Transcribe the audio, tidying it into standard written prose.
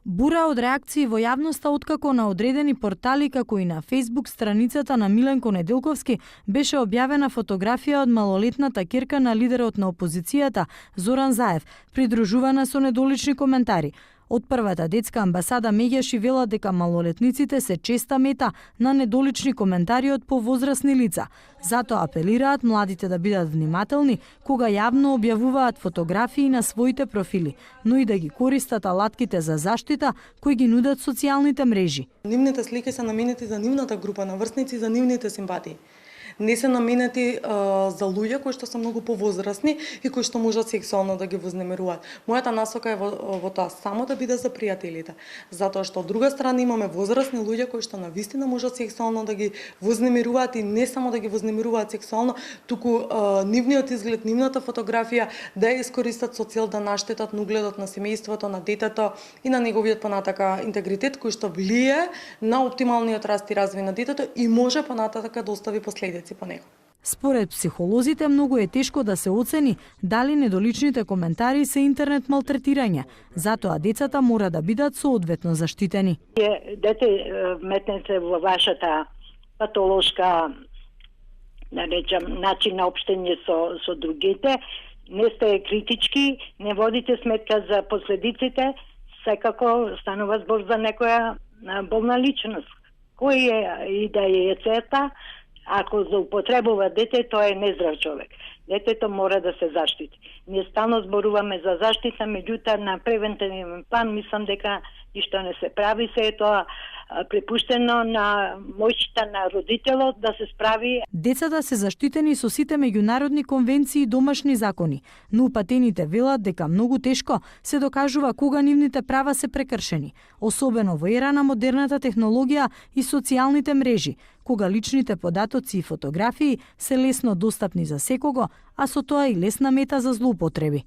Бура од реакции во јавноста откако на одредени портали како и на Facebook страницата на Миленко Неделковски беше објавена фотографија од малолетната ќерка на лидерот на опозицијата Зоран Заев, придружувана со недолични коментари. Од првата детска амбасада меѓаши велат дека малолетниците се честа мета на недолични коментари од повозрасни лица. Затоа апелираат младите да бидат внимателни кога јавно објавуваат фотографии на своите профили, но и да ги користат алатките за заштита кои ги нудат социјалните мрежи. Нивните слики се наменети за нивната група на врсници, за нивните симпатии. Не се наменети за луѓе кои што се многу повозрасни и кои што можат сексуално да ги вознемируваат. Мојата насока е во тоа само да биде за пријателите, затоа што од друга страна имаме возрасни луѓе кои што навистина можат сексуално да ги вознемируваат и не само да ги вознемируваат сексуално, туку нивниот изглед, нивната фотографија да ја искористат со цел да наштетат на угледот на семејството, на детето и на неговиот понатака интегритет кој што влие на оптималниот раст и развој на детето и може понатака да остави последици по него. Според психолозите, многу е тешко да се оцени дали недоличните коментари се интернет малтретирање, затоа децата мора да бидат соодветно заштитени. Дете метнете во вашата патолошка, да речам, начин на општење со другите, не сте критички, не водите сметка за последиците, секако станува збор за некоја болна личност. Кој е и да е цета, ако злоупотребува дете, тоа е нездрав човек. Детето мора да се заштити. Ние стално зборуваме за заштита, меѓутоа на превентивен план мислам дека ништо не се прави, се е тоа препуштено на моќта на родителот да се справи. Децата се заштитени со сите меѓународни конвенции и домашни закони, но упатените велат дека многу тешко се докажува кога нивните права се прекршени, особено во ера на модерната технологија и социјалните мрежи, кога личните податоци и фотографии се лесно достапни за секого, а со тоа и лесна мета за злоупотреби.